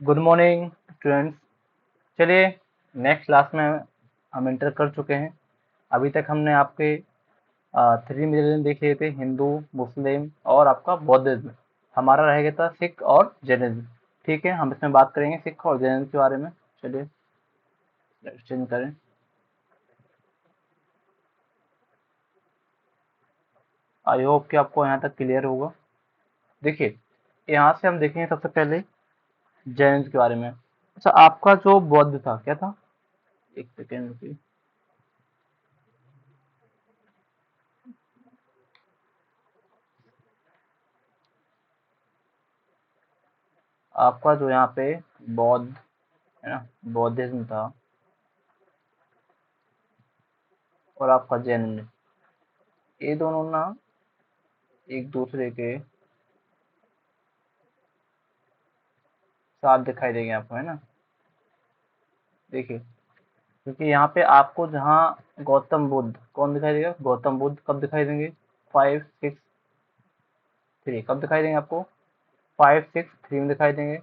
Good morning students. चलिए, next class में हम इंटर कर चुके हैं। अभी तक हमने आपके थ्री रिलीजन देख लिए थे, हिंदू, मुस्लिम और आपका बौद्धिज्म। हमारा रह गया था सिख और जैनिज्म। ठीक है, हम इसमें बात करेंगे सिख और जैनिज्म के बारे में। चलिए चेंज करें। आई होप कि आपको यहाँ तक क्लियर होगा। देखिए, यहाँ से हम देखेंगे सबसे पहले जैनिज्म के बारे में। अच्छा, आपका जो बौद्ध था क्या था? एक सेकेंड रुकिए। आपका जो यहाँ पे बौद्ध है ना, बौद्धिज्म था और आपका जैनिज्म, ये दोनों ना एक दूसरे के साथ दिखाई देंगे आपको, है ना। देखिए, क्योंकि यहाँ पे आपको जहाँ गौतम बुद्ध कौन दिखाई देगा, गौतम बुद्ध कब दिखाई देंगे? 5 6 3 कब दिखाई देंगे आपको? 5 6 3 में दिखाई देंगे।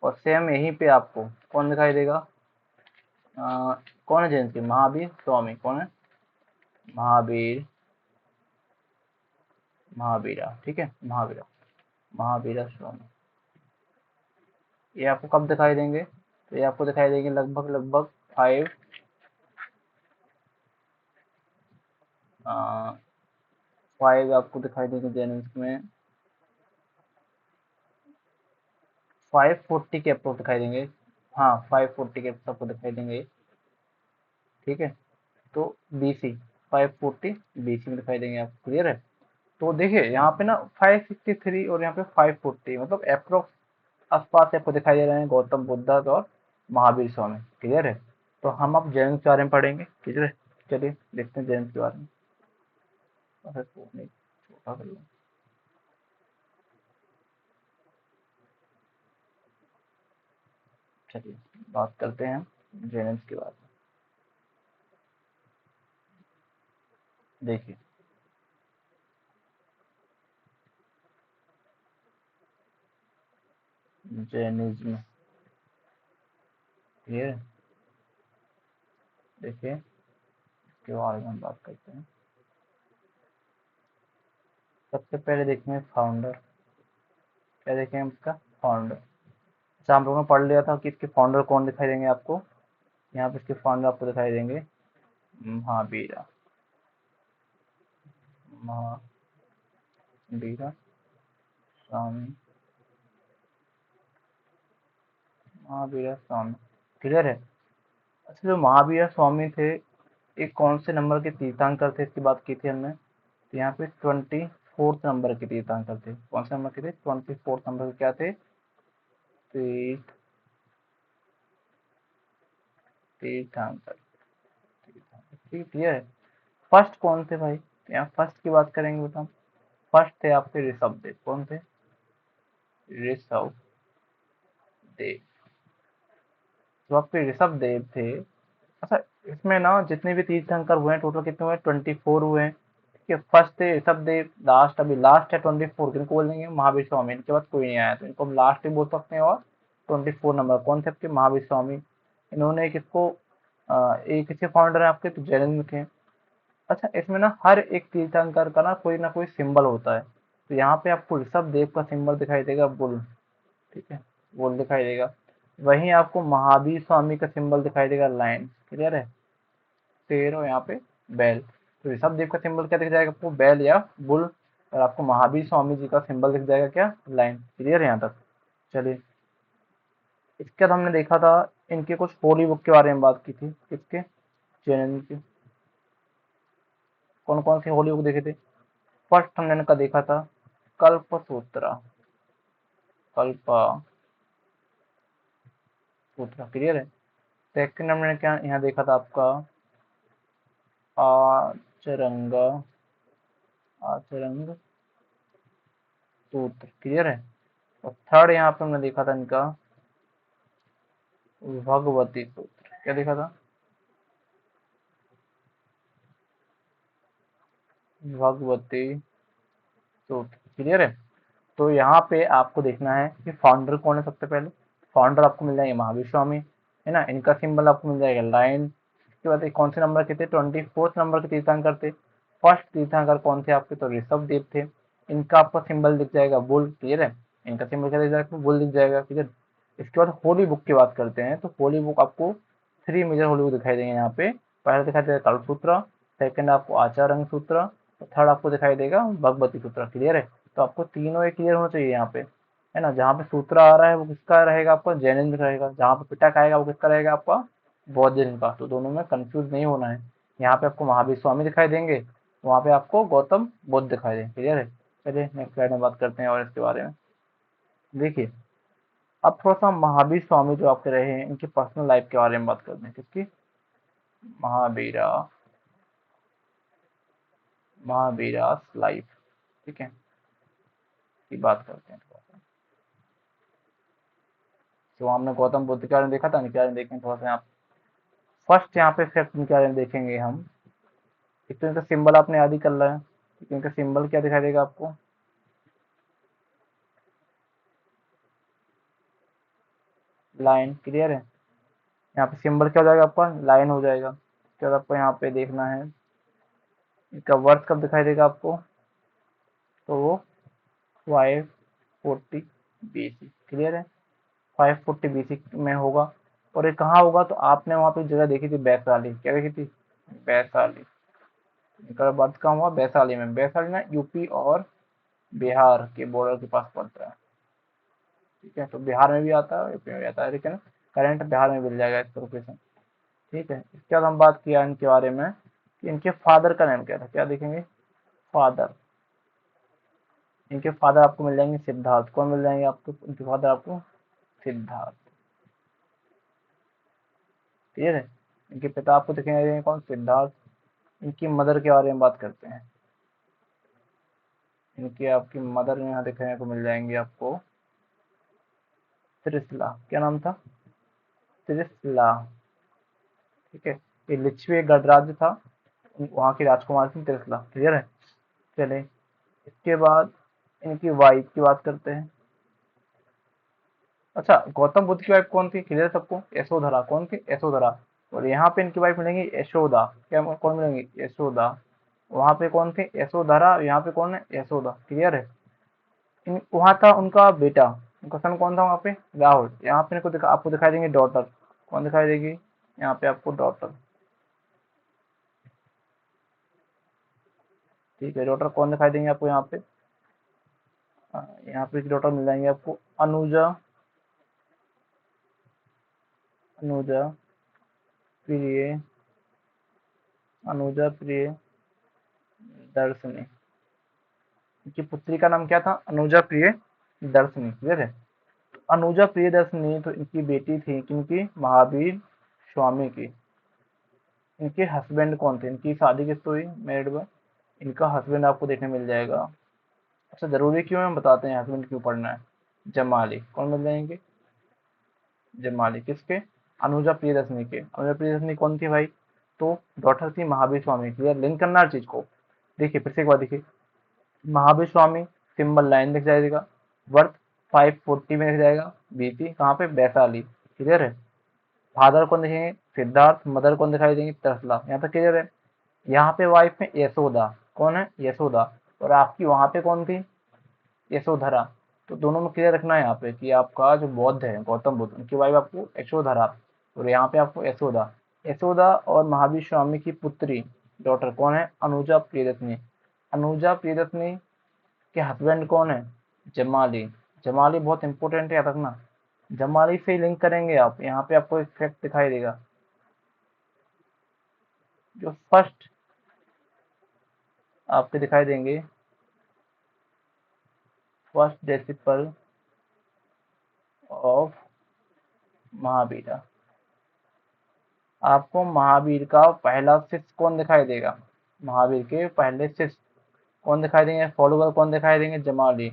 और सेम यहीं पे आपको कौन दिखाई देगा? कौन है जैन के? महावीर स्वामी। कौन है? महावीर, महावीरा। ठीक है, महावीरा, महावीरा स्वामी। ये आपको कब दिखाई देंगे? तो ये आपको दिखाई देंगे लगभग लगभग 5 आपको दिखाई देंगे जैनिज्म में। 540 के अप्रोच दिखाई देंगे। हाँ, 540 के अप्रोच आपको दिखाई देंगे। ठीक है, तो बीसी, 540 बीसी में दिखाई देंगे आपको। क्लियर है? तो देखिए यहाँ पे ना 563 और यहाँ पे 540, मतलब अप्रोक्स आसपास से आपको दिखाई दे रहे हैं गौतम बुद्ध और महावीर स्वामी। क्लियर है? तो हम अब जैन के बारे में पढ़ेंगे। क्लियर है? चलिए देखते हैं जैन के बारे में। अरे नहीं, छोटा कर लूँ। चलिए बात करते हैं जैन के बारे में। देखिए, जैनिज्म। क्लियर है? देखिए, इसके बारे में हम बात करते हैं। सबसे पहले देखेंगे फाउंडर। क्या देखेंगे इसका? फाउंडर। अच्छा, हम लोगों ने पढ़ लिया था कि इसके फाउंडर कौन दिखाई देंगे आपको। यहाँ पे इसके फाउंडर आपको दिखाई देंगे महावीरा, महावीरा स्वामी, महावीरा स्वामी। क्लियर है? अच्छा, जो महावीरा स्वामी थे, एक कौन से नंबर के तीर्थंकर थे, इसकी बात की थी हमने। तो यहाँ पे 24th नंबर के तीर्थंकर थे। कौन से नंबर के थे? 24th नंबर के क्या थे? तीर्थ, तीर्थंकर, तीर्थंकर। ठीक, क्लियर है? फर्स्ट कौन थे भाई? तो यहाँ फर्स्ट की बात करेंगे बताओ। फर्स्ट थे आपके ऋषभ देव। कौन थे? ऋषभ देव। जो आपके ऋषभ देव थे। अच्छा, इसमें ना जितने भी तीर्थंकर हुए हैं टोटल कितने हुए? 24 हुए हैं। ठीक है, फर्स्ट थे ऋषभ देव, लास्ट अभी लास्ट है 24। किनको बोल देंगे? महावीर स्वामी। इनके बाद कोई नहीं आया, तो इनको हम लास्ट भी बोल सकते हैं। और 24 नंबर कौन थे आपके? महावीर स्वामी। इन्होंने किसको एक किसके फाउंडर है आपके? तो जैनिज्म के। अच्छा, इसमें ना हर एक तीर्थंकर का ना कोई सिंबल होता है। तो यहाँ पे आपको ऋषभ देव का सिंबल दिखाई देगा, बुल। ठीक है, बुल दिखाई देगा। वहीं आपको महावीर स्वामी का सिंबल दिखाई देगा, लाइन। क्लियर है? शेर और यहाँ पे बैल। तो ऋषभ देव का सिंबल क्या दिख जाएगा आपको? बैल या बुल। और आपको महावीर स्वामी जी का सिंबल दिख जाएगा क्या? लाइन। क्लियर है यहाँ तक? चलिए, इसके बाद हमने देखा था इनके कुछ होली बुक के बारे में बात की थी। किसके? जैन की। कौन कौन सी होली बुक देखे थे? फर्स्ट हमने इनका देखा था कल्प सूत्रा, कल्प सूत्रा। क्लियर है? सेकंड हमने क्या यहाँ देखा था आपका? आचरंग, आचरंग सूत्र। क्लियर है? और थर्ड यहाँ पे हमने देखा था इनका भगवती सूत्र। क्या देखा था? भगवती सूत्र। क्लियर है? तो यहाँ पे आपको देखना है कि फाउंडर कौन है सबसे पहले। फाउंडर आपको मिल जाएंगे महावीर स्वामी, है ना। इनका सिंबल आपको मिल जाएगा लाइन। इसके बाद कौन से नंबर के थे, 24 नंबर के तीर्थंकर थे। फर्स्ट तीर्थंकर कौन थे आपके, तो ऋषभ देव थे। इनका आपका सिंबल दिख जाएगा बुल, क्लियर है। इनका सिंबल क्या दिख जाएगा, बुल दिख जाएगा, क्लियर। इसके बाद होली बुक की बात करते हैं, तो होली बुक आपको 3 मेजर होली बुक दिखाई देंगे यहाँ पे। पहला दिखाई देगा कल्पसूत्र, सेकंड आपको आचार रंग सूत्र, थर्ड आपको दिखाई देगा भगवती सूत्र, क्लियर है। तो आपको तीनों एक क्लियर होना चाहिए यहाँ पे, है ना। जहाँ पे सूत्र आ रहा है वो किसका रहेगा, आपका जैनिज्म रहेगा। जहाँ पे पिटक आएगा वो किसका रहेगा, आपका बौद्धिज्म का। तो दोनों में कंफ्यूज नहीं होना है। यहाँ पे आपको महावीर स्वामी दिखाई देंगे, वहाँ पे आपको गौतम बुद्ध दिखाई देंगे, क्लियर है। चलिए नेक्स्ट स्लाइड में बात करते हैं और इसके बारे में। देखिए अब थोड़ा सा महावीर स्वामी जो आपके रहे हैं, इनकी पर्सनल लाइफ के बारे में बात करते हैं। किसकी, महावीरा, महावीरास लाइफ, ठीक है, की बात करते हैं थोड़ा सा। तो हमने गौतम बुद्ध के बारे में देखा था, इनके बारे में देखें थोड़ा सा। यहाँ फर्स्ट यहाँ पे फैक्ट इनके बारे में देखेंगे हम। एक तो इनका सिंबल आपने याद ही कर लिया है, तो इनका सिंबल क्या दिखाई देगा आपको, लाइन, क्लियर है। यहाँ पे सिंबल क्या हो जाएगा आपका, लाइन हो जाएगा। उसके बाद आपको यहाँ पे देखना है इनका वर्थ कब दिखाई देगा आपको, तो वो 540 BC, क्लियर है। 540 BC में होगा। और ये कहाँ होगा, तो आपने वहाँ पे जगह देखी थी वैशाली, क्या देखी थी, वैशाली। इनका बर्थ कहाँ हुआ, वैशाली में। वैशाली ना यूपी और बिहार के बॉर्डर के पास पड़ता है, ठीक है। तो बिहार में भी आता है, यूपी में भी आता है, लेकिन करंट बिहार में मिल जाएगा इसका लोकेशन, ठीक है। इसके बाद हम बात किया इनके बारे में कि इनके फादर का नाम क्या था, क्या देखेंगे, फादर। इनके फादर आपको मिल जाएंगे सिद्धार्थ। कौन मिल जाएंगे आपको, इनके फादर आपको सिद्धार्थ, क्लियर है। इनके पिता आपको दिखेंगे कौन, सिद्धार्थ। इनकी मदर के बारे में बात करते हैं। इनकी आपकी मदर यहाँ दिखने को मिल जाएंगे आपको त्रिशला, क्या नाम था, त्रिशला, ठीक है। ये लिच्छवी एक गणराज्य था, वहाँ की राजकुमारी थी त्रिशला, क्लियर है। चले इसके बाद इनकी वाइफ की बात करते हैं। अच्छा, गौतम बुद्ध की वाइफ कौन थी, क्लियर सबको, यशोधरा। कौन थी, यशोधरा। और यहाँ पे इनकी वाइफ मिलेंगी यशोदा, क्या कौन मिलेंगी, यशोदा। वहां पे कौन थे, यशोधरा, यहाँ पे कौन है, यशोदा, क्लियर है। वहां था उनका बेटा, उनका सन कौन था वहाँ पे, राहुल। यहाँ पे आपको दिखाई देंगे डॉटर, कौन दिखाई देगी, यहाँ पे आपको डॉटर, ठीक है। डॉटर कौन दिखाई देंगे आपको यहाँ पे, यहाँ पे डॉटर मिल जाएंगे आपको अनुजा, अनुजा प्रिय, अनुजा प्रिय दर्शनी। इनकी पुत्री का नाम क्या था, अनुजा प्रिय दर्शनी, क्लियर है। अनुजा प्रियदर्शनी तो इनकी बेटी थी किनकी, महावीर स्वामी की। इनके हस्बैंड कौन थे, इनकी शादी किससे हुई, मैरिड हुआ। इनका हस्बैंड आपको देखने मिल जाएगा। अच्छा जरूरी क्यों है, हम बताते हैं हस्बैंड क्यों पढ़ना है। जमाली, कौन मिल जाएंगे, जमाली किसके, अनुजा प्रियदर्शनी के। अनुजा प्रियदर्शनी कौन थी भाई, तो डॉटर थी महावीर स्वामी, क्लियर। लिंक करना हर चीज को। देखिए फिर से एक बार देखिए, महावीर स्वामी सिंबल लाइन दिख जाएगा, वर्थ 540 में दिख जाएगा, बीसी कहाँ पे, वैशाली, क्लियर है। फादर कौन दिखेंगे, सिद्धार्थ। मदर कौन दिखाई देंगी, तसला, यहाँ तक क्लियर है। यहाँ पे वाइफ में यशोदा, कौन है, यशोदा। और आपकी वहां पे कौन थी, यशोधरा। तो दोनों में क्लियर रखना है यहाँ पे कि आपका जो बौद्ध है गौतम बुद्ध, उनकी वाइफ आपको यशोधरा, और यहाँ पे आपको यशोदा। यशोदा और महावीर स्वामी की पुत्री, डॉटर कौन है, अनुजा प्रियदर्शनी। अनुजा प्रियदर्शनी के हस्बैंड कौन है, जमाली। जमाली बहुत इंपॉर्टेंट है, याद रखना। जमाली से लिंक करेंगे आप, यहाँ पे आपको एक फैक्ट दिखाई देगा, जो फर्स्ट आपके दिखाई देंगे, फर्स्ट डिसिपल ऑफ महावीर। आपको महावीर का पहला शिष्य कौन दिखाई देगा, महावीर के पहले शिष्य कौन दिखाई देंगे, फॉलोवर कौन दिखाई देंगे, जमाली।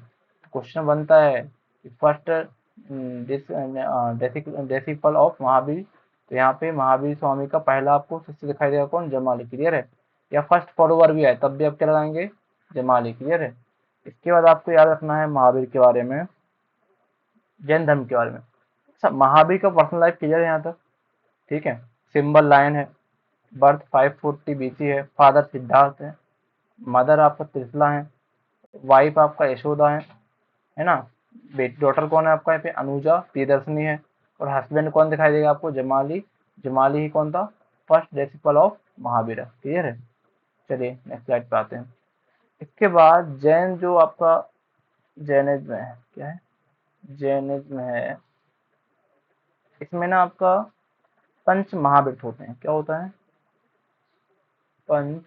क्वेश्चन बनता है कि फर्स्ट डेसिपल ऑफ महावीर, तो यहाँ पे महावीर स्वामी का पहला आपको शिष्य दिखाई देगा कौन, जमाली, क्लियर है। या फर्स्ट फॉलोवर भी है तब भी आप क्या लगाएंगे, जमाली, क्लियर है। इसके बाद आपको याद रखना है महावीर के बारे में, जैन धर्म के बारे में। अच्छा, महावीर का पर्सनल लाइफ क्लियर है यहाँ तक, ठीक है। सिंबल लाइन है, बर्थ 540 बीसी है, फादर सिद्धार्थ है, मदर आपका त्रिशला है, वाइफ आपका यशोदा है ना। बेटी डॉटर कौन है आपका यहाँ पे, अनुजा प्रियदर्शनी है। और हस्बैंड कौन दिखाई देगा आपको, जमाली। जमाली ही कौन था, first disciple of Mahavir, clear है। चलिए नेक्स्ट स्लाइड पे आते हैं। इसके बाद जैन जो आपका जैनिज्म है, क्या है, जैनिज्म है, इसमें ना आपका पंच महाव्रत होते हैं। क्या होता है, पंच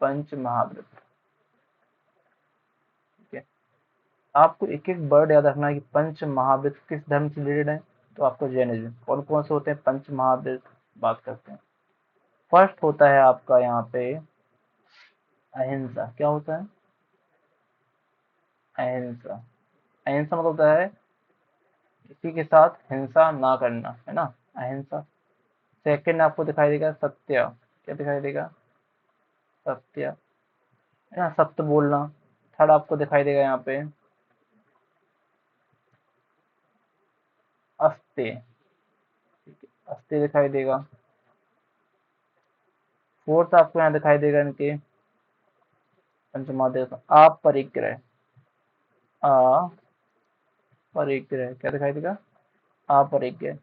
पंच महाव्रत, ठीक है। आपको एक एक वर्ड याद रखना है कि पंच महाव्रत किस धर्म से रिलेटेड है। तो आपको जैनिज्म कौन कौन से होते हैं पंच महाव्रत, बात करते हैं। फर्स्ट होता है आपका यहाँ पे अहिंसा। क्या होता है, अहिंसा। अहिंसा मतलब होता है किसी के साथ हिंसा ना करना, है ना, अहिंसा। सेकंड आपको दिखाई देगा सत्य। क्या दिखाई देगा, सत्य, है ना, सत्य बोलना। थर्ड आपको दिखाई देगा यहाँ पे अस्त्य, ठीक है, अस्त्य दिखाई देगा। फोर्थ आपको यहाँ दिखाई देगा इनके पंचमादेश अपरिग्रह, अपरिग्रह। क्या दिखाई देगा, अपरिग्रह।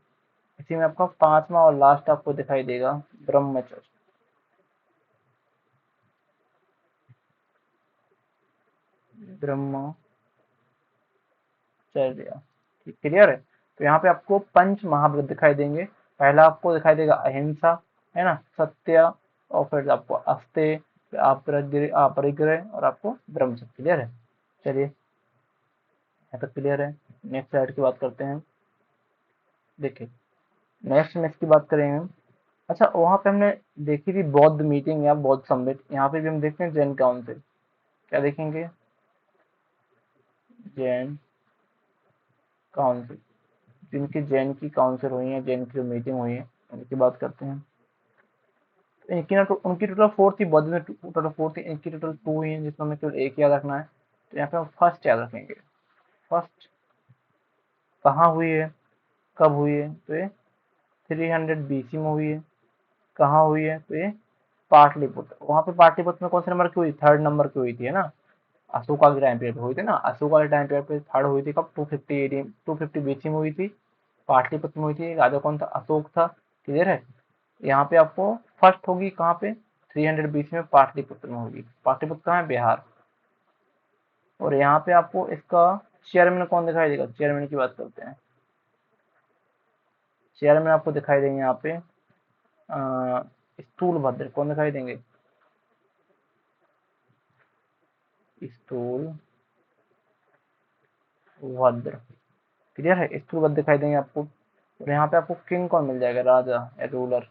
इसी में आपका पांचवा और लास्ट आपको दिखाई देगा ब्रह्मचर्य, ब्रह्मचर्य, ठीक, क्लियर है। तो यहाँ पे आपको पंच महाव्रत दिखाई देंगे। पहला आपको दिखाई देगा अहिंसा, है ना, सत्य, और फिर आपको अस्त्य, फिर अपरिग्रह और आपको ब्रह्मचर्य, क्लियर है। चलिए यहाँ तक क्लियर है। नेक्स्ट स्लाइड की बात करते हैं। देखिए नेक्स्ट में इसकी बात करेंगे हम। अच्छा, वहाँ पे हमने देखी थी बौद्ध मीटिंग या बौद्ध समिट, यहाँ पे भी हम देखते हैं जैन काउंसिल। क्या देखेंगे, जैन काउंसिल, जिनकी जैन की काउंसिल हुई है, जैन की जो मीटिंग हुई है उनकी बात करते हैं। इनकी ना उनकी टोटल 4 थी, बौद्ध में टोटल 4 थी, इनकी टोटल 2 हुई है, जिसमें हमें केवल एक याद रखना है। तो यहाँ पे हम फर्स्ट याद रखेंगे। फर्स्ट कहाँ हुई है, कब हुई है, तो ये 300 बीसी में हुई है। कहाँ हुई है, तो ये पाटलिपुत्र। वहां पे पाटलिपुत्र में कौन से नंबर की हुई, थर्ड नंबर की हुई थी, है ना। अशोका के टाइम पीरियड हुई थी ना, अशोका के टाइम पीरियड पे थर्ड हुई थी, कब, 250 बीसी में हुई थी। पाटलिपुत्र में हुई थी, राजा कौन था, अशोक था, क्लियर है। यहाँ पे आपको फर्स्ट होगी कहाँ पे, 300 बीसी में पाटलिपुत्र में होगी। पाटलिपुत्र कहाँ है, बिहार। और यहाँ पे आपको इसका चेयरमैन कौन दिखाई देगा, चेयरमैन की बात करते हैं। चेयरमैन आपको दिखाई देंगे यहाँ पे स्थूल भद्र। कौन दिखाई देंगे, स्थूल भद्र, क्लियर है, स्थूल भद्र दिखाई देंगे आपको। और यहाँ पे आपको किंग कौन मिल जाएगा, राजा या रूलर,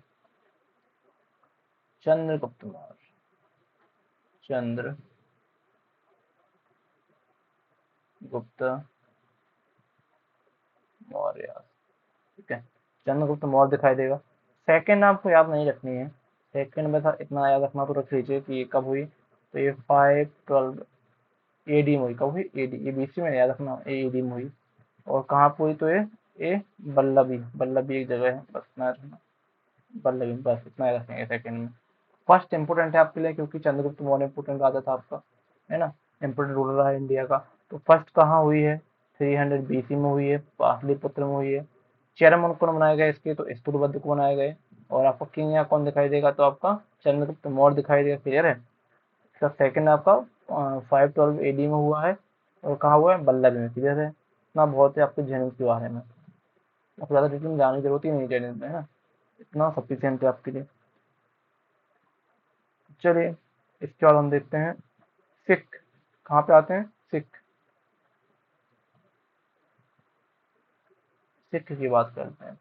चंद्रगुप्त मौर्य, चंद्र गुप्त मौर्य, ठीक है, चंद्रगुप्त मौर्य दिखाई देगा। सेकंड आपको याद नहीं रखनी है, सेकंड में था इतना याद रखना तो रख लीजिए कि ये कब हुई। तो ये 512 एडी में हुई। कब हुई, एडी, ये बीसी में याद रखना, एडी में हुई। और कहाँ पे हुई, तो ये बल्लभी, बल्लभी एक जगह है, बस इतना रखना, बल्लभी, बस इतना याद रखेंगे सेकंड में। फर्स्ट इंपोर्टेंट है आपके लिए क्योंकि चंद्रगुप्त मौर्य इंपोर्टेंट राजा था आपका, है ना, इंपोर्टेंट रूलर रहा इंडिया का। तो फर्स्ट कहाँ हुई है, 300 बीसी में हुई है, पाटलिपुत्र में हुई है। चेयरमैन कौन बनाए गए इसके, तो स्तूलबद्ध को बनाए गए। और आपको किंग या कौन दिखाई देगा, तो आपका चंद्रगुप्त मौर्य दिखाई देगा, क्लियर है। इसका सेकंड आपका 512 एडी में हुआ है। और कहाँ हुआ है, बल्लभ में, क्लियर है। इतना बहुत है आपके जैनिज्म के बारे में, आपको ज़्यादा डिटेल में जाने की जरूरत ही नहीं जैनिज्म में, है ना, इतना सफिशियंट है आपके लिए। चलिए इसके बाद हम देखते हैं सिख। कहाँ पे आते हैं, सिख, सिख की बात करते हैं।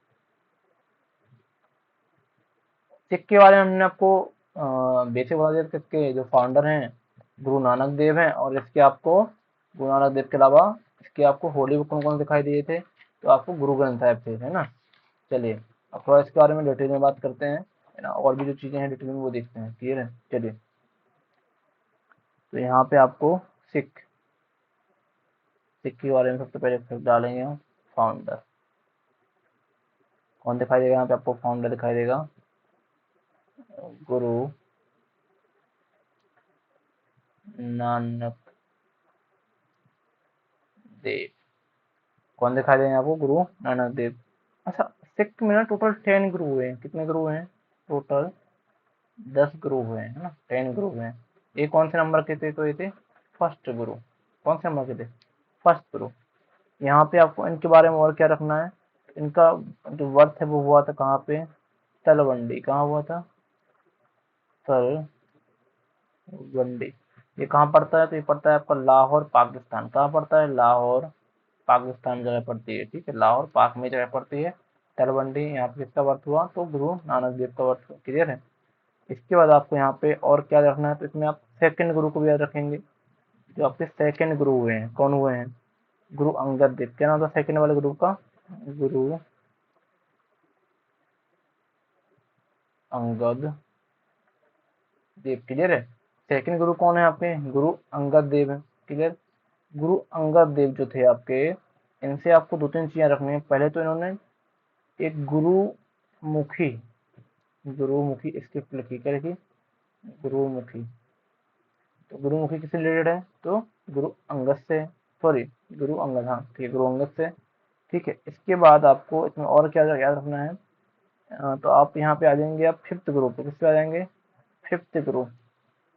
सिख के बारे में हमने आपको बेसिक बता दिया। सिख के जो फाउंडर हैं गुरु नानक देव हैं। और इसके आपको गुरु नानक देव के अलावा इसके आपको होली बुक कौन कौन दिखाई दिए थे, तो आपको गुरु ग्रंथ साहिब थे, है ना। चलिए अब थोड़ा इसके बारे में डिटेल में बात करते हैं, है ना, और भी जो चीजें हैं डिटेल में वो देखते हैं, क्लियर है। चलिए तो यहाँ पे आपको सिख, सिख के बारे में सबसे पहले फिर डालेंगे हम फाउंडर। कौन दिखाई देगा यहाँ पे आपको? फाउंडर दिखाई देगा, गुरु नानक देव। कौन दिखाई देंगे आपको? गुरु नानक देव। अच्छा, सिख में ना टोटल 10 गुरु हुए हैं। कितने गुरु हैं टोटल? 10 गुरु हुए हैं, है ना, 10 गुरु हुए हैं। ये कौन से नंबर के थे? तो ये थे फर्स्ट गुरु। कौन से नंबर के थे? फर्स्ट गुरु। यहाँ पे आपको इनके बारे में और क्या रखना है? इनका जो वर्थ है वो हुआ था कहाँ पे? तलवंडी। कहाँ हुआ था? तलवंडी। ये कहाँ पड़ता है? तो ये पड़ता है आपका लाहौर पाकिस्तान। कहाँ पड़ता है? लाहौर पाकिस्तान जगह पड़ती है। ठीक है, लाहौर पाक में जगह पड़ती है तलवंडी। यहाँ पे किसका वर्थ हुआ? तो गुरु नानक देव का वर्थ हुआ। क्लियर है? इसके बाद आपको यहाँ पे और क्या रखना है? तो इसमें आप सेकंड गुरु को भी याद रखेंगे। जो आपके सेकंड गुरु हुए हैं, कौन हुए हैं? गुरु अंगद देव। क्या नाम था सेकंड वाले गुरु का? गुरु अंगद देव। क्लियर है? सेकंड गुरु कौन है आपके? गुरु अंगद देव है। क्लियर? गुरु अंगद देव जो थे आपके, इनसे आपको दो तीन चीजें रखनी है। पहले तो इन्होंने एक गुरुमुखी, गुरुमुखी स्क्रिप्ट लिखी। क्या लिखी? गुरुमुखी। तो गुरुमुखी किससे रिलेटेड है? तो गुरु अंगद से, सॉरी, गुरु अंगद, हाँ ठीक है, गुरु अंगद से। ठीक है, इसके बाद आपको इसमें और क्या याद रखना है? तो आप यहाँ पे आ जाएंगे, आप फिफ्थ गुरु पे। किस पे आ जाएंगे? फिफ्थ गुरु।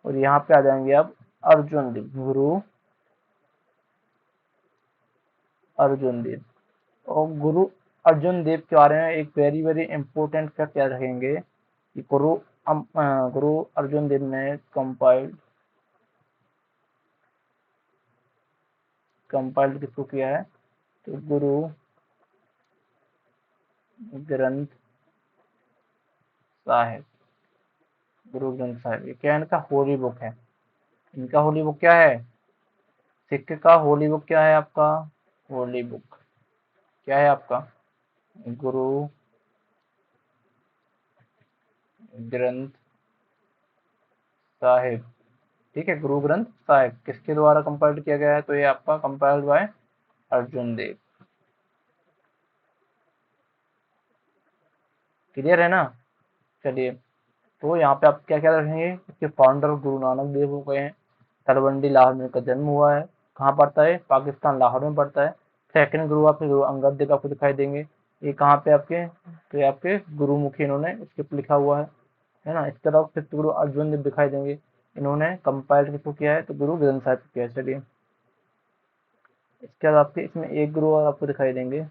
और यहाँ पे आ जाएंगे आप अर्जुन देव, गुरु अर्जुन देव। और गुरु अर्जुन देव के बारे में एक वेरी वेरी इंपॉर्टेंट फैक्ट याद रखेंगे कि गुरु अर्जुन देव ने कंपाइल्ड किसको किया है? तो गुरु ग्रंथ साहिब। गुरु ग्रंथ साहिब ये क्या है? इनका होली बुक है। इनका होली बुक क्या है? सिख का होली बुक क्या है आपका? होली बुक क्या है आपका? गुरु ग्रंथ साहिब। ठीक है, गुरु ग्रंथ साहिब किसके द्वारा कंपाइल्ड किया गया है? तो ये आपका compiled by Arjun Dev. Clear है ना? चलिए, तो यहाँ पे आप क्या क्या रखेंगे? इसके फाउंडर गुरु नानक देव हो गए हैं। तलवंडी लाहौर में इनका जन्म हुआ है। कहाँ पड़ता है? पाकिस्तान, लाहौर में पड़ता है। सेकंड गुरु आपके गुरु अंगद देव आपको दिखाई देंगे। ये कहाँ पे आपके? तो ये आपके गुरुमुखी, इन्होंने स्क्रिप्ट लिखा हुआ है ना। इसके अलावा फिफ्थ गुरु अर्जुन देव दिखाई देंगे। इन्होंने कंपाइल्ड किसको किया है? तो गुरु ग्रंथ साहिब को किया है। चलिए, इसके बाद आपके इसमें एक गुरु और आपको दिखाई देंगे।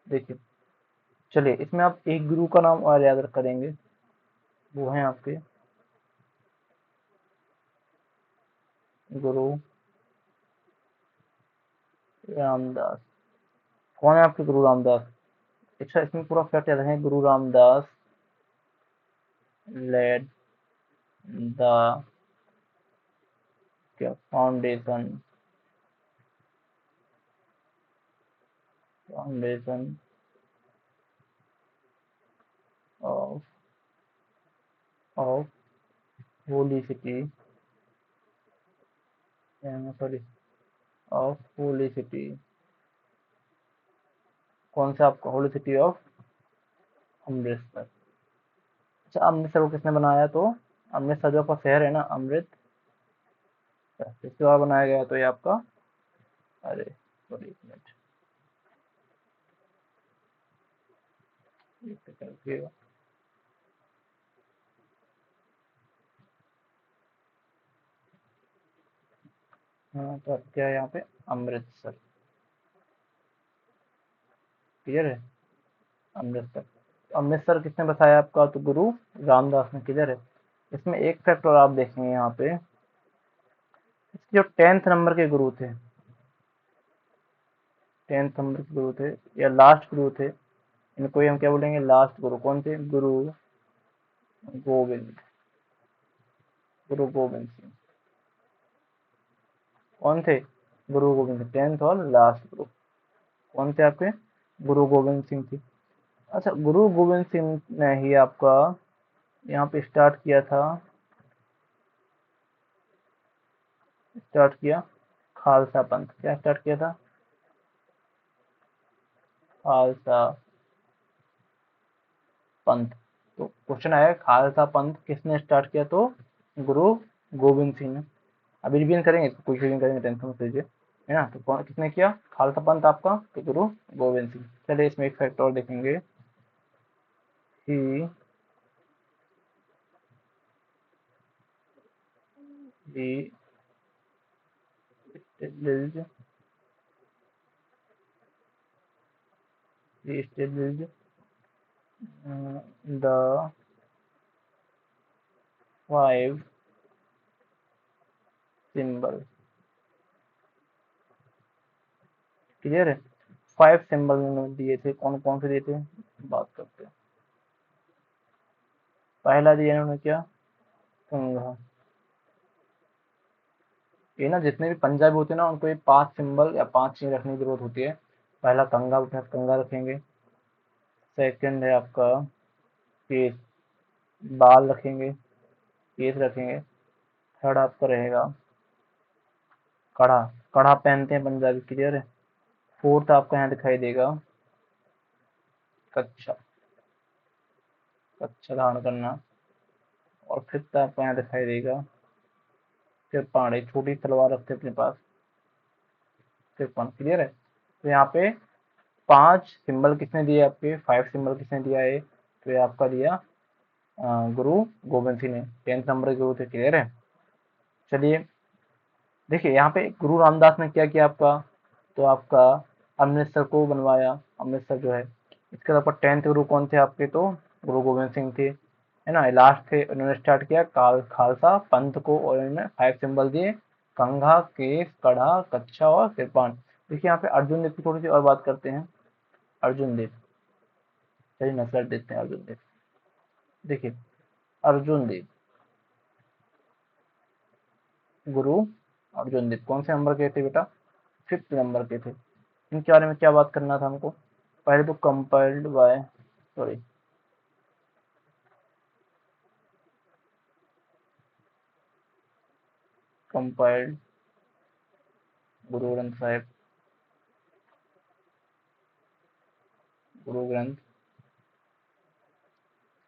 देखिए, चलिए, इसमें आप एक गुरु का नाम और याद करेंगे। वो है आपके गुरु रामदास। कौन है आपके गुरु रामदास? अच्छा, इसमें पूरा फैक्ट याद रखें। गुरु रामदास लेड द क्या foundation of of holy city, sorry, of holy city. कौन सा आपका? Holy city of Amritsar. अच्छा, अमृतसर को किसने बनाया? तो अमृतसर जो आपका शहर है ना, अमृतसर, किसके द्वारा बनाया गया? तो ये आपका, अरे सॉरी, एक मिनट, एक सेकंड रुकिएगा। हाँ, तो क्या है यहाँ पे? अमृतसर। क्लियर है? अमृतसर। अमृतसर किसने बसाया आपका? तो गुरु रामदास ने। क्लियर है? इसमें एक फैक्ट और आप देखेंगे यहाँ पे, इसके जो 10th नंबर के गुरु थे, 10th नंबर के गुरु थे या लास्ट गुरु थे, इनको ही हम क्या बोलेंगे? लास्ट गुरु। कौन थे? गुरु गोविंद, गुरु गोविंद सिंह। कौन थे? गुरु गोविंद, 10th और लास्ट गुरु। कौन थे आपके? गुरु गोविंद सिंह थी। अच्छा, गुरु गोविंद सिंह ने ही आपका यहाँ पे स्टार्ट किया खालसा पंथ। क्या स्टार्ट किया था? खालसा पंथ। तो क्वेश्चन आया खालसा पंथ किसने स्टार्ट किया? तो गुरु गोविंद सिंह ने। अभी रिवीजन करेंगे, इसको कुछ रिवीजन करेंगे, टेंशन मत लीजिए, है ना। तो कौन किसने किया खालसा पंथ आपका? तो गुरु गोविंद सिंह। चलिए इसमें एक फैक्ट और देखेंगे कि he established he established the 5 symbol। Clear है? 5 सिंबल उन्होंने दिए थे। कौन कौन से दिए थे, बात करते हैं। पहला दिया इन्होंने क्या? कंघा। ये ना जितने भी पंजाबी होते हैं ना, उनको ये 5 सिंबल या 5 चीज रखने की जरूरत होती है। पहला कंघा, कंघा रखेंगे। सेकंड है आपका केस, बाल रखेंगे, केस रखेंगे। थर्ड आपका रहेगा कड़ा, कड़ा पहनते हैं पंजाबी। क्लियर है? फोर्थ आपका यहाँ दिखाई देगा कच्छा, कच्छा धारण करना। और फिफ्थ आपको यहाँ दिखाई देगा कृपाण, एक छोटी तलवार रखते अपने पास, कृपाण। क्लियर है? तो यहाँ पे 5 सिंबल किसने दिए आपके? 5 सिंबल किसने दिया है? तो ये आपका दिया गुरु गोविंद सिंह ने। 10th नंबर के गुरु थे। क्लियर है? चलिए देखिए यहाँ पे गुरु रामदास ने क्या किया आपका? तो आपका अमृतसर को बनवाया, अमृतसर जो है। इसके अलावा 10th गुरु कौन थे आपके? तो गुरु गोविंद सिंह थे, है ना। लास्ट थे, उन्होंने स्टार्ट किया खालसा पंथ को, और उन्होंने 5 सिंबल दिए कंघा, केस, कड़ा, कच्छा और कृपाण। देखिए यहाँ पे अर्जुन देव की थोड़ी सी और बात करते हैं। अर्जुन देव, चलिए नजर देते हैं अर्जुन देव। देखिए अर्जुन देव, गुरु अर्जुन देव कौन से नंबर के थे बेटा? 5th नंबर के थे। इनके बारे में क्या बात करना था हमको? पहले तो compiled bye, sorry, compiled Guru Granth Sahib, Guru Granth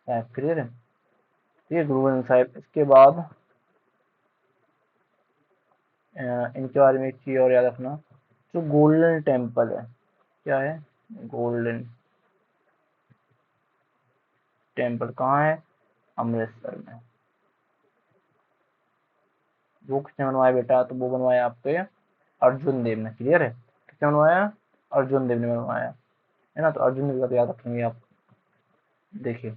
Sahib. Clear है? ये गुरु ग्रंथ साहिब। इसके बाद इनके बारे में एक चीज और याद रखना, जो गोल्डन टेम्पल है। क्या है? गोल्डन टेम्पल कहाँ है? अमृतसर में। वो किसने बनवाया बेटा? तो वो बनवाया आपके अर्जुन देव ने। क्लियर है? किसने बनवाया? अर्जुन देव ने बनवाया, है ना। तो अर्जुन देव का तो याद रखेंगे आप। देखिए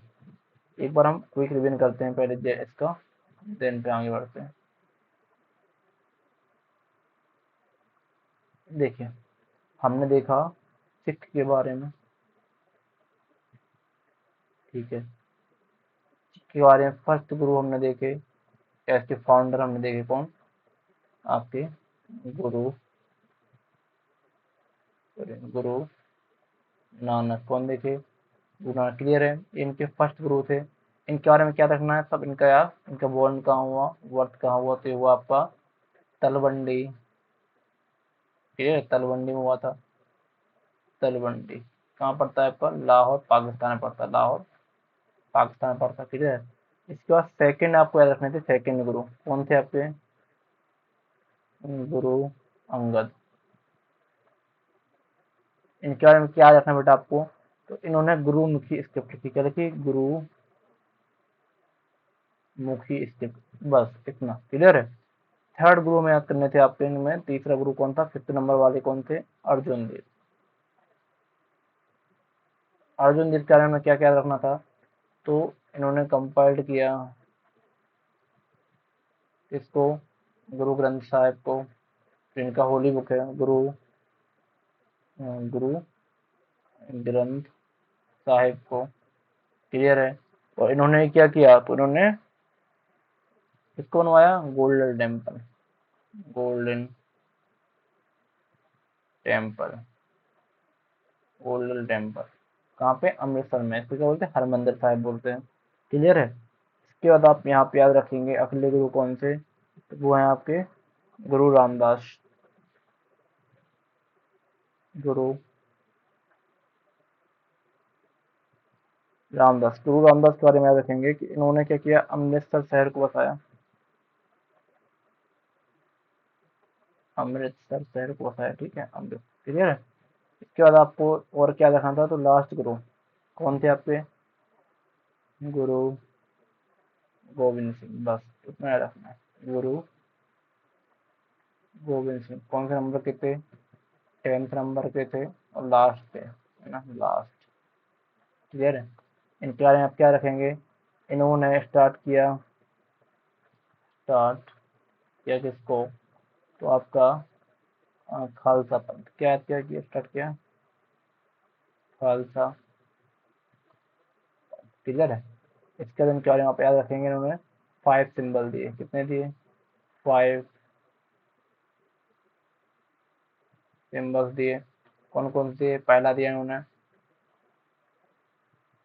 एक बार हम क्विक रिवीजन करते हैं पहले इसका, देन पे आगे बढ़ते हैं। देखिए हमने देखा सिख के बारे में, ठीक है। सिख के बारे में फर्स्ट गुरु हमने देखे, या इसके फाउंडर हमने देखे कौन? आपके गुरु, गुरु नानक। कौन देखे? गुरु नानक। क्लियर है? इनके फर्स्ट गुरु थे। इनके बारे में क्या रखना है सब इनका यार? इनका बोर्न कहाँ हुआ, वर्थ कहाँ हुआ? तो ये हुआ आपका तलवंडी। ठीक है? तलवंडी में हुआ था। तलवंडी कहाँ पड़ता है आपका? लाहौर पाकिस्तान में पड़ता है, लाहौर पाकिस्तान में पड़ता है। ठीक है? इसके बाद सेकंड आपको याद रखने थे, सेकंड गुरु कौन थे आपके? गुरु अंगद। इनके बारे में क्या याद रखना बेटा आपको? तो इन्होंने गुरुमुखी स्क्रिप्ट लिखी। क्या लिखी? गुरुमुखी स्क्रिप्ट। बस इतना। क्लियर है? थर्ड गुरु में याद करने थे आपके इनमें। तीसरा गुरु कौन था? 5th नंबर वाले कौन थे? अर्जुन देव। अर्जुन देव के बारे में क्या क्या रखना था? तो इन्होंने कंपाइल्ड किया इसको, गुरु ग्रंथ साहिब को। इनका होली बुक है गुरु ग्रंथ साहिब को। क्लियर है? और इन्होंने क्या किया? तो इन्होंने इसको बनवाया golden temple, golden temple, golden temple कहाँ पे? अमृतसर में। इसको क्या बोलते हैं? हरमंदिर साहिब बोलते हैं। क्लियर है? इसके बाद आप यहाँ पे याद रखेंगे अगले गुरु कौन से, तो वो है आपके गुरु रामदास। गुरु रामदास, गुरु रामदास के बारे में याद रखेंगे कि इन्होंने क्या किया? अमृतसर शहर को बसाया। अमृतसर शहर को बसाया, ठीक है, अमृत। क्लियर है? इसके बाद आपको और क्या रखना था? तो लास्ट गुरु कौन थे आपके? गुरु गोविंद सिंह, बस इतना याद रखना है। गुरु गोविंद सिंह कौन से नंबर के थे? 10th नंबर के थे और लास्ट पे, है ना, लास्ट। क्लियर है? इनके बारे में आप क्या रखेंगे? इन्होंने स्टार्ट किया किसको? तो आपका खालसा पंथ। क्या किया? स्टार्ट किया खालसा। क्लियर है? इसके बाद इनके बारे में आप याद रखेंगे, इन्होंने 5 सिंबल दिए। कितने दिए? 5 सिंबल्स दिए। कौन कौन से? पहला दिया इन्होंने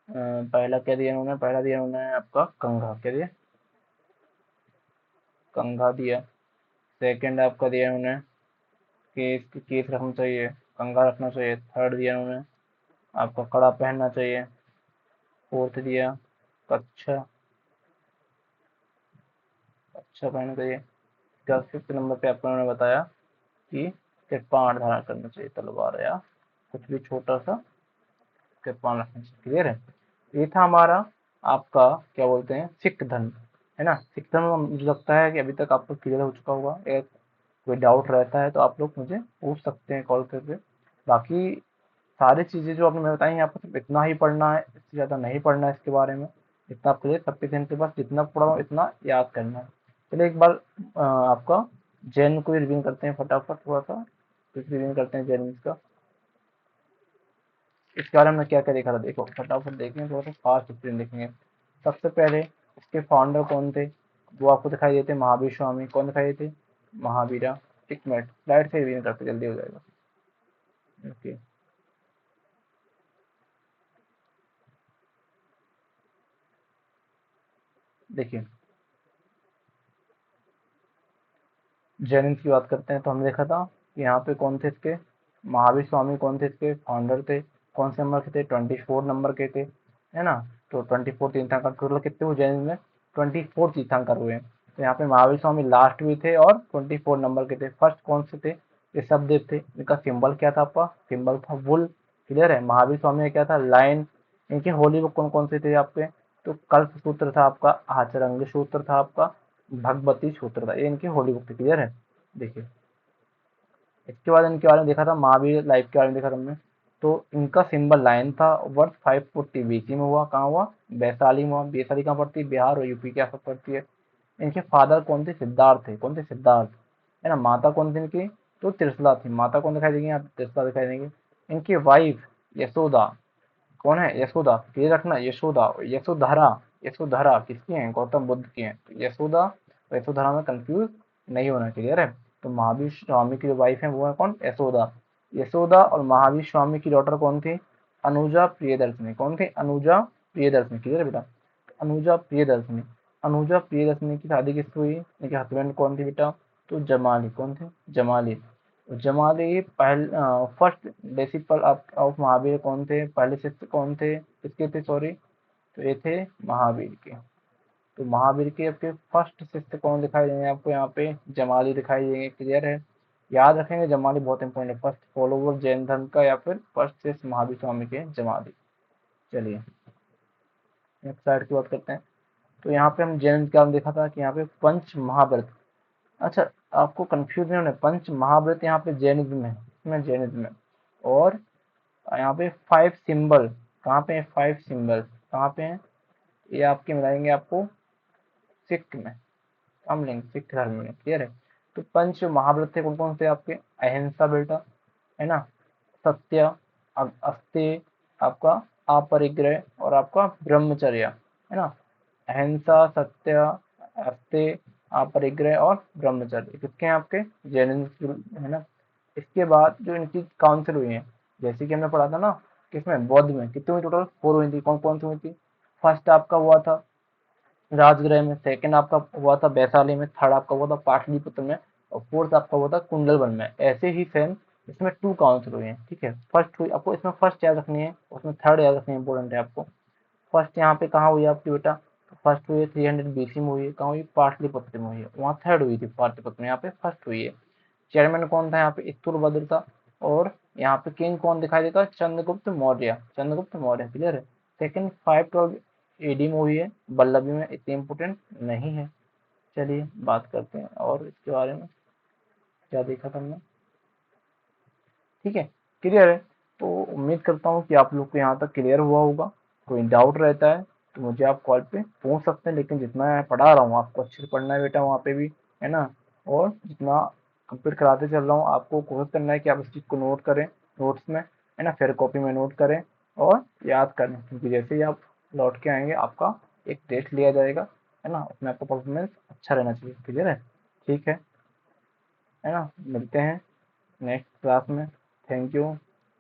पहला क्या दिया इन्होंने? पहला दिया इन्होंने आपका कंघा। क्या दिया? कंघा दिया। सेकंड आपका दिया इन्होंने केस रखना चाहिए, कंघा रखना चाहिए। थर्ड दिया इन्होंने आपका कड़ा पहनना चाहिए। फोर्थ दिया कच्छा, अच्छा पहनना चाहिए। इसका 5th नंबर पे आपको उन्होंने बताया कि कृपाण धारण करना चाहिए, तलवार या कुछ भी छोटा सा कृपाण रखना चाहिए। क्लियर है? ये था हमारा आपका क्या बोलते हैं, सिख धर्म, है ना। सिख धर्म मुझे लगता है कि अभी तक आपको क्लियर हो चुका होगा। एक कोई डाउट रहता है तो आप लोग मुझे पूछ सकते हैं कॉल करके। बाकी सारी चीज़ें जो आपने मैं बताई हैं, आपको सिर्फ इतना ही पढ़ना है, इससे ज़्यादा नहीं पढ़ना है इसके बारे में। इतना आपके लिए सफिशिएंट है, बस जितना पढ़ा हो इतना याद करना है। चलिए एक बार आपका जैन को रिवीजन करते हैं फटाफट, थोड़ा सा रिवीजन करते हैं जैन का। इसके बारे में क्या क्या देखा था, देखो फटाफट देखें, थोड़ा सा फास्ट स्क्रीन देखेंगे। सबसे पहले इसके फाउंडर कौन थे? वो आपको दिखाई देते महावीर स्वामी। कौन दिखाई देते? महावीरा। एक मिनट स्लाइड से रिवीजन करते जल्दी हो जाएगा। ओके, देखिए जैनिज्म की बात करते हैं तो हमने देखा था कि यहाँ पे कौन थे इसके? महावीर स्वामी कौन थे इसके फाउंडर थे? कौन से नंबर के थे? 24 नंबर के थे, है ना। तो 24 तीर्थंकर टोटल कितने हुए जैनिज्म में? 24 तीर्थंकर हुए। तो यहाँ पे महावीर स्वामी लास्ट भी थे और 24 नंबर के थे। फर्स्ट कौन से थे? ऋषभदेव थे। इनका सिंबल क्या था? आपका सिंबल था वुल। क्लियर है? महावीर स्वामी का क्या था? लाइन। इनके होली बुक कौन कौन से थे आपके? तो कल्प सूत्र था आपका, आचरंग सूत्र था आपका, भगवती सूत्र था। ये इनकी होली बुक थी। क्लियर है? देखिए इसके बाद इनके बारे में देखा था, महावीर लाइफ के बारे में देखा था हमने। तो इनका सिंबल लाइन था। वर्ष 540 बीसी में हुआ। कहाँ हुआ? वैशाली में हुआ। वैशाली कहाँ पड़ती है? बिहार और यूपी के आसपास पड़ती है। इनके फादर कौन थे? सिद्धार्थ थे। कौन थे? सिद्धार्थ, है ना। माता कौन थी इनकी? तो त्रिशला थी। माता कौन दिखाई देंगी? यहाँ त्रिशला दिखाई देंगे। इनकी वाइफ यशोदा। कौन है? यशोदा। क्लियर रखना, यशोदा। यशोधरा, यशोधरा किसकी हैं? गौतम बुद्ध की हैं। तो यशोदा और यशोधरा में कंफ्यूज नहीं होना। क्लियर है? तो महावीर स्वामी की जो वाइफ है वो है कौन? यशोदा। यशोदा और महावीर स्वामी की डॉटर कौन थी? अनुजा प्रियदर्शनी। कौन थी? अनुजा प्रियदर्शनी। क्लियर है बेटा? अनुजा प्रियदर्शनी। अनुजा प्रियदर्शनी की शादी किससे हुई? इनके हस्बैंड कौन थे बेटा? तो जमाली। कौन थे? Jamali. Jamali first disciple of Mahavir कौन थे? पहले शिष्य कौन थे? किसके थे? सॉरी, तो ये थे महावीर के। तो महावीर के आपके फर्स्ट शिष्य कौन दिखाई देंगे आपको? यहाँ पे जमाली दिखाई देंगे। क्लियर है? याद रखेंगे जमाली बहुत इंपॉर्टेंट है। फर्स्ट फॉलोवर जैन धर्म का या फिर फर्स्ट शिष्य महावीर स्वामी के जमाली। चलिए नेक्स्ट स्लाइड की बात करते हैं। तो यहाँ पे हम जैन का देखा था कि यहाँ पे पंच महाव्रत। अच्छा, आपको कंफ्यूज नहीं होना, पंच महाव्रत यहाँ पे जैनिज्म में, इसमें जैनिज्म में। और यहाँ पे 5 सिंबल कहाँ पे है? 5 सिंबल कहाँ पे हैं? ये आपके मिलाएंगे आपको सिख में, हम लेंगे सिख धर्म में। क्लियर है? तो पंच महाव्रत थे कौन कौन से आपके? अहिंसा बेटा, है ना, सत्य, अस्तेय, आपका अपरिग्रह और आपका ब्रह्मचर्य, है ना। अहिंसा, सत्य, अस्तेय, अपरिग्रह और ब्रह्मचर्य किसके हैं? आपके जैन, है ना। इसके बाद जो इनकी काउंसिल हुई है, जैसे कि हमने पढ़ा था ना किसमें, बौद्ध में कितनी हुई टोटल, 4 हुई थी। कौन कौन सी हुई थी, फर्स्ट आपका हुआ था राजगृह में, सेकंड आपका हुआ था वैशाली में, थर्ड आपका हुआ था पाटलिपुत्र में, और फोर्थ आपका हुआ था कुंडलवन में। ऐसे ही सेम इसमें 2 काउंसिल हुए हैं, ठीक है। फर्स्ट हुई आपको, इसमें फर्स्ट याद रखनी है, उसमें थर्ड याद रखनी है, इंपॉर्टेंट है आपको। फर्स्ट यहाँ पे कहाँ हुई आपकी बेटा, फर्स्ट हुई है 300 BC में हुई है, कहाँ हुई, पाटलिपुत्र में हुई है, वहाँ थर्ड हुई थी पाटलिपुत्र में, यहाँ पे फर्स्ट हुई है। चेयरमैन कौन था यहाँ पे, स्तूलभद्र था। और यहाँ पे किंग कौन दिखाई देगा, चंद्रगुप्त मौर्य, चंद्रगुप्त मौर्य, क्लियर है। सेकंड 512 AD में हुई है, वल्लभी में, इतनी इंपोर्टेंट नहीं है। चलिए बात करते हैं और इसके बारे में, क्या देखा था हमने, ठीक है, क्लियर है। तो उम्मीद करता हूँ कि आप लोग को यहाँ तक क्लियर हुआ होगा। कोई डाउट रहता है तो मुझे आप कॉल पे पूछ सकते हैं, लेकिन जितना मैं पढ़ा रहा हूँ आपको अच्छे से पढ़ना है बेटा, वहाँ पे भी, है ना। और जितना कंप्लीट कराते चल रहा हूँ, आपको कोशिश करना है कि आप इस चीज़ को नोट करें नोट्स में, है ना, फिर कॉपी में नोट करें और याद करें, क्योंकि जैसे ही आप लौट के आएंगे आपका एक टेस्ट लिया जाएगा, है ना, उसमें आपका परफॉर्मेंस अच्छा रहना चाहिए, क्लियर है, ठीक है ना। मिलते हैं नेक्स्ट क्लास में। थैंक यू,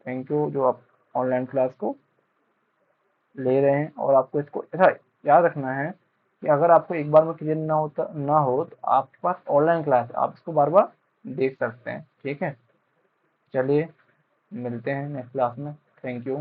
थैंक यू जो आप ऑनलाइन क्लास को ले रहे हैं। और आपको इसको ऐसा याद रखना है कि अगर आपको एक बार में क्लियर ना हो तो आपके पास ऑनलाइन क्लास है, आप इसको बार बार देख सकते हैं, ठीक है। चलिए मिलते हैं नेक्स्ट क्लास में, थैंक यू।